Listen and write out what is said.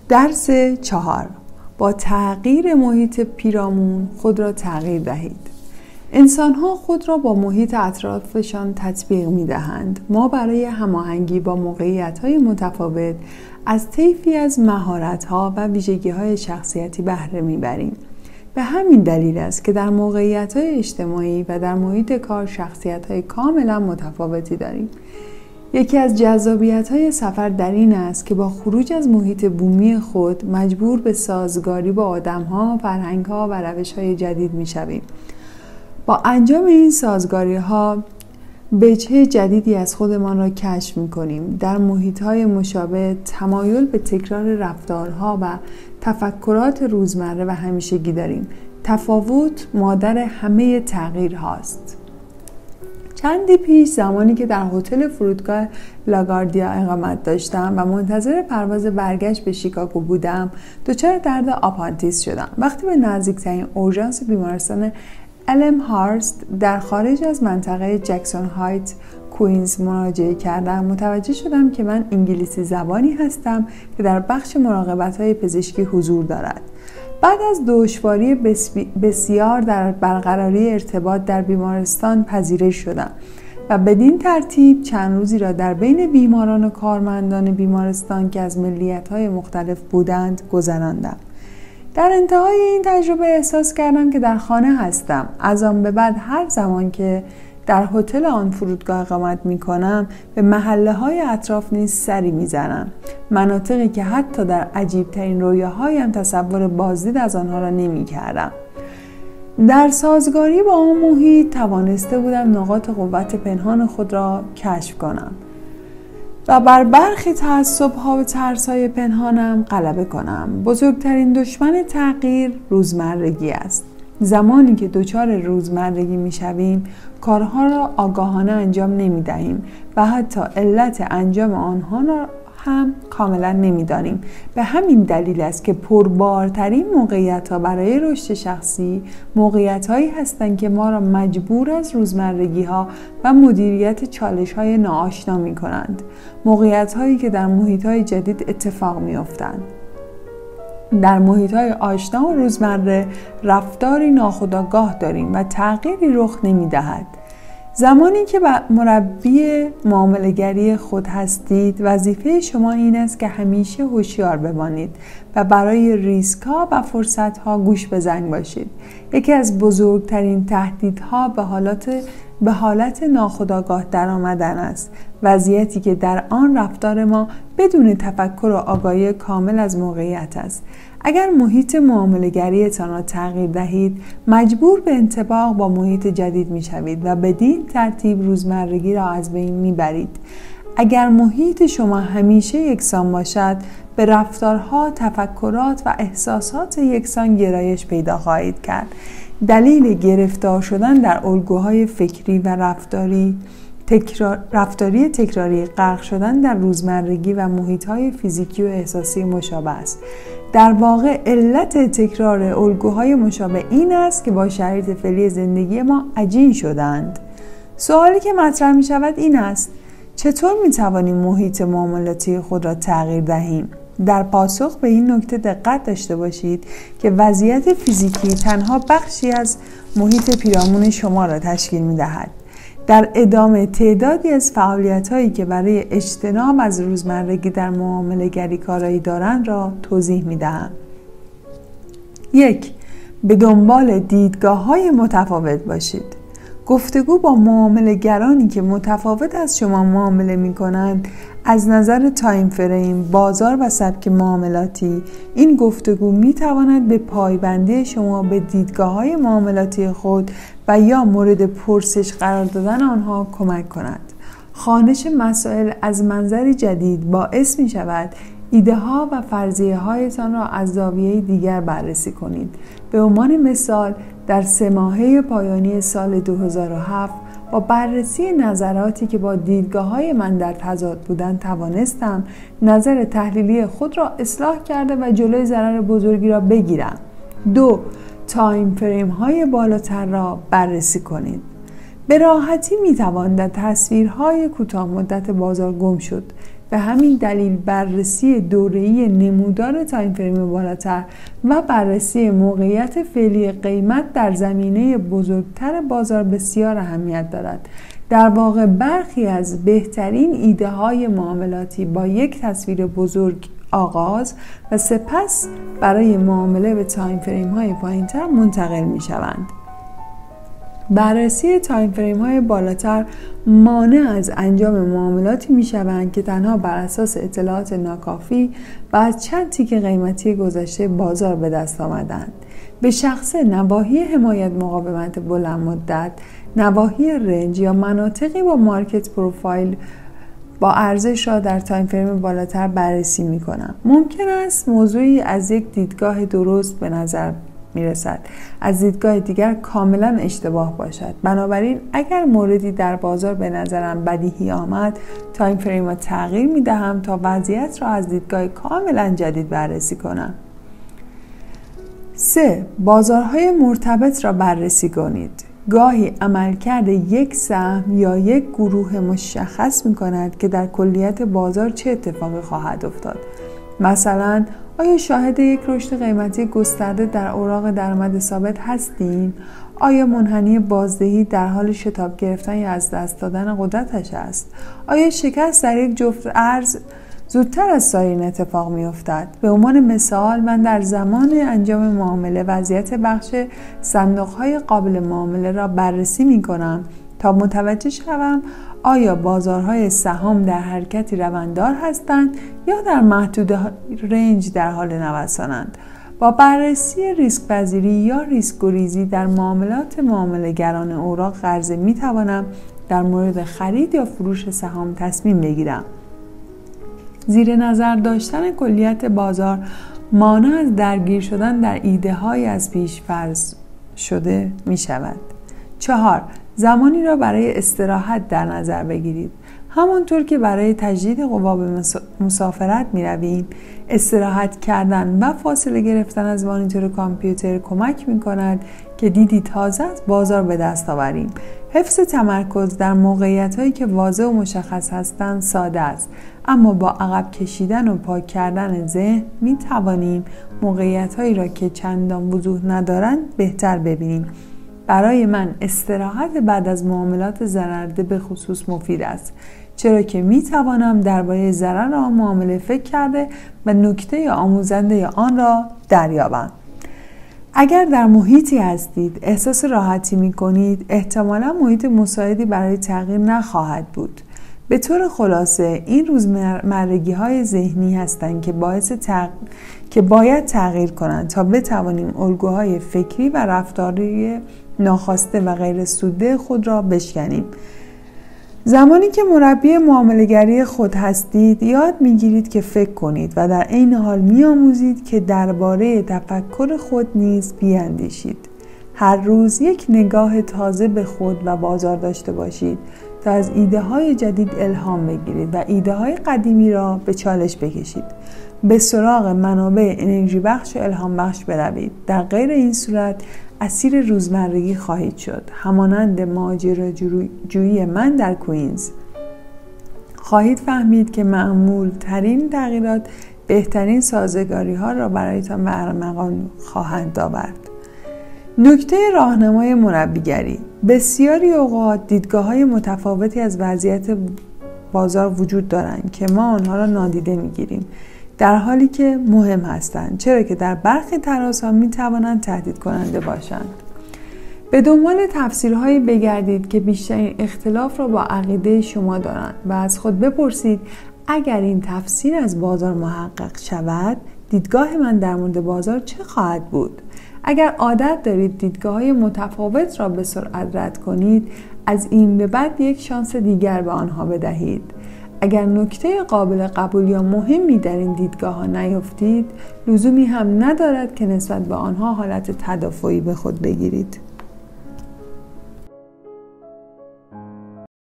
درس 4. با تغییر محیط پیرامون خود را تغییر دهید. انسان‌ها خود را با محیط اطرافشان تطبیق می‌دهند. ما برای هماهنگی با موقعیت‌های متفاوت از طیفی از مهارت‌ها و ویژگی‌های شخصیتی بهره می‌بریم. به همین دلیل است که در موقعیت‌های اجتماعی و در محیط کار شخصیت‌های کاملا متفاوتی داریم. یکی از جذابیت‌های سفر در این است که با خروج از محیط بومی خود مجبور به سازگاری با آدم‌ها، فرهنگ‌ها و روش‌های جدید می‌شویم. با انجام این سازگاری‌ها وجه جدیدی از خودمان را کشف می‌کنیم. در محیط‌های مشابه تمایل به تکرار رفتارها و تفکرات روزمره و همیشگی داریم. تفاوت مادر همه تغییر هاست. چندی پیش زمانی که در هتل فرودگاه لاگاردیا اقامت داشتم و منتظر پرواز برگشت به شیکاگو بودم، دچار درد آپاندیس شدم. وقتی به نزدیکترین اورژانس بیمارستان الم هارست در خارج از منطقه جکسون هایت کوینز مراجعه کردم، متوجه شدم که من انگلیسی زبانی هستم که در بخش مراقبت‌های پزشکی حضور دارد. بعد از دشواری بسیار در برقراری ارتباط در بیمارستان پذیرش شدم و بدین ترتیب چند روزی را در بین بیماران و کارمندان بیمارستان که از ملیت‌های مختلف بودند گذراندم. در انتهای این تجربه احساس کردم که در خانه هستم. از آن به بعد هر زمان که در هتل آن فرودگاه اقامت می کنم به محله های اطراف نیز سری می زنم. مناطقی که حتی در عجیب ترین رویاهایم تصور بازدید از آنها را نمی کردم. در سازگاری با آن محیط توانسته بودم نقاط قوت پنهان خود را کشف کنم و بر برخی تعصب‌ها و ترس‌های پنهانم غلبه کنم. بزرگترین دشمن تغییر روزمرگی است. زمانی که دچار روزمرگی می‌شویم، کارها را آگاهانه انجام نمی‌دهیم و حتی علت انجام آنها را هم کاملا نمی‌دانیم. به همین دلیل است که پربارترین موقعیت‌ها برای رشد شخصی موقعیت‌هایی هستند که ما را مجبور از روزمرگی‌ها و مدیریت چالش‌های ناآشنا می‌کنند. موقعیت‌هایی که در محیط‌های جدید اتفاق می‌افتند. در محیط‌های آشنا و روزمره رفتاری ناخودآگاه داریم و تغییری رخ نمی‌دهد. زمانی که مربی معامله‌گری خود هستید، وظیفه شما این است که همیشه هوشیار بمانید و برای ریسک‌ها و فرصت‌ها گوش به زنگ باشید. یکی از بزرگترین تهدیدها به حالت ناخودآگاه در آمدن است، وضعیتی که در آن رفتار ما بدون تفکر و آگاهی کامل از موقعیت است. اگر محیط معامله‌گری‌تان را تغییر دهید، مجبور به انطباق با محیط جدید می‌شوید و بدین ترتیب روزمرگی را از بین می‌برید. اگر محیط شما همیشه یکسان باشد، به رفتارها، تفکرات و احساسات یکسان گرایش پیدا خواهید کرد. دلیل گرفتار شدن در الگوهای فکری و رفتاری تکراری غرق شدن در روزمرگی و محیط‌های فیزیکی و احساسی مشابه است. در واقع علت تکرار الگوهای مشابه این است که با شرایط فعلی زندگی ما عجین شدند. سوالی که مطرح می شود این است: چطور می توانیم محیط معاملاتی خود را تغییر دهیم؟ در پاسخ به این نکته دقت داشته باشید که وضعیت فیزیکی تنها بخشی از محیط پیرامون شما را تشکیل می دهد. در ادامه تعدادی از فعالیت‌هایی که برای اجتناب از روزمرگی در معامله‌گری کارایی دارند را توضیح می‌دهم. 1. به دنبال دیدگاه‌های متفاوت باشید. گفتگو با معامله‌گرانی که متفاوت از شما معامله می‌کنند از نظر تایم فریم، بازار و سبک معاملاتی، این گفتگو می‌تواند به پایبندی شما به دیدگاه‌های معاملاتی خود و یا مورد پرسش قرار دادن آنها کمک کند. خوانش مسائل از منظری جدید باعث می شود ایده ها و فرضیه هایتان را از زاویه دیگر بررسی کنید. به عنوان مثال، در 3 ماهه پایانی سال 2007 با بررسی نظراتی که با دیدگاه‌های من در تضاد بودند توانستم نظر تحلیلی خود را اصلاح کرده و جلوی ضرر بزرگی را بگیرم. 2. تایم فریم های بالاتر را بررسی کنید. به راحتی میتوان در تصویرهای کوتاه مدت بازار گم شد. به همین دلیل بررسی دوره‌ای نمودار تایم فریم بالاتر و بررسی موقعیت فعلی قیمت در زمینه بزرگتر بازار بسیار اهمیت دارد. در واقع برخی از بهترین ایده های معاملاتی با یک تصویر بزرگ آغاز و سپس برای معامله به تایم فریم های پایین‌تر منتقل می شوند. بررسی تایم فریم های بالاتر مانع از انجام معاملاتی می شوند که تنها بر اساس اطلاعات ناکافی و از چند تیک قیمتی گذشته بازار به دست آمدند. به شخصه نواحی حمایت مقاومت بلند مدت، نواحی رنج یا مناطقی با مارکت پروفایل با ارزش را در تایم فریم بالاتر بررسی می کنم. ممکن است موضوعی از یک دیدگاه درست به نظر می رسد، از دیدگاه دیگر کاملا اشتباه باشد. بنابراین اگر موردی در بازار به نظرم بدیهی آمد، تایم فریم را تغییر می دهم تا وضعیت را از دیدگاه کاملا جدید بررسی کنم. 3. بازارهای مرتبط را بررسی کنید. گاهی عملکرد یک سهم یا یک گروه مشخص می کند که در کلیت بازار چه اتفاقی خواهد افتاد. مثلا آیا شاهد یک رشد قیمتی گسترده در اوراق درآمد ثابت هستیم؟ آیا منحنی بازدهی در حال شتاب گرفتن یا از دست دادن قدرتش است؟ آیا شکست در یک جفت ارز زودتر از سایرین اتفاق می افتد؟ به عنوان مثال من در زمان انجام معامله وضعیت بخش صندوق‌های قابل معامله را بررسی می کنم تا متوجه شوم آیا بازارهای سهام در حرکتی روندار هستند یا در محدود رنج در حال نوسانند. با بررسی ریسک پذیری یا ریسک گریزی در معاملات معامله‌گران اوراق قرضه می توانم در مورد خرید یا فروش سهام تصمیم بگیرم. زیر نظر داشتن کلیت بازار مانع از درگیر شدن در ایده های از پیش فرض شده می شود. 4. زمانی را برای استراحت در نظر بگیرید. همانطور که برای تجدید قوا به مسافرت می رویم، استراحت کردن و فاصله گرفتن از مانیتور کامپیوتر کمک می کند که دیدی تازه از بازار به دست آوریم. حفظ تمرکز در موقعیت هایی که واضح و مشخص هستند ساده است، اما با عقب کشیدن و پاک کردن ذهن می توانیم موقعیت هایی را که چندان وضوح ندارند بهتر ببینیم. برای من استراحت بعد از معاملات ضررده به خصوص مفید است، چرا که می توانم درباره ضرر آن معامله فکر کرده و نکته آموزنده آن را دریابم. اگر در محیطی هستید احساس راحتی می کنید، احتمالا محیط مساعدی برای تغییر نخواهد بود. به طور خلاصه این روزمرگی های ذهنی هستند که باید تغییر کنند تا بتوانیم الگوهای فکری و رفتاری ناخواسته و غیر سوده خود را بشکنیم. زمانی که مربی معامله‌گری خود هستید، یاد می‌گیرید که فکر کنید و در عین حال می‌آموزید که درباره تفکر خود نیز بیاندیشید. هر روز یک نگاه تازه به خود و بازار داشته باشید تا از ایده‌های جدید الهام بگیرید و ایده‌های قدیمی را به چالش بکشید. به سراغ منابع انرژی بخش و الهام بخش بروید. در غیر این صورت اسیر روزمرگی خواهید شد، همانند ماجراجویی من در کوینز. خواهید فهمید که معمول ترین تغییرات بهترین سازگاری ها را برایتان به ارمغان خواهند آورد. نکته راهنمای مربیگری: بسیاری اوقات دیدگاه‌های متفاوتی از وضعیت بازار وجود دارند که ما آنها را نادیده می‌گیریم، در حالی که مهم هستند، چرا که در برخی ترازها می توانند تهدید کننده باشند. به دنبال تفسیرهایی بگردید که بیشترین اختلاف را با عقیده شما دارند و از خود بپرسید اگر این تفسیر از بازار محقق شود، دیدگاه من در مورد بازار چه خواهد بود؟ اگر عادت دارید دیدگاه‌های متفاوت را به سرعت رد کنید، از این به بعد یک شانس دیگر به آنها بدهید. اگر نکته قابل قبول یا مهمی در این دیدگاه‌ها نیافتید، لزومی هم ندارد که نسبت به آنها حالت تدافعی به خود بگیرید.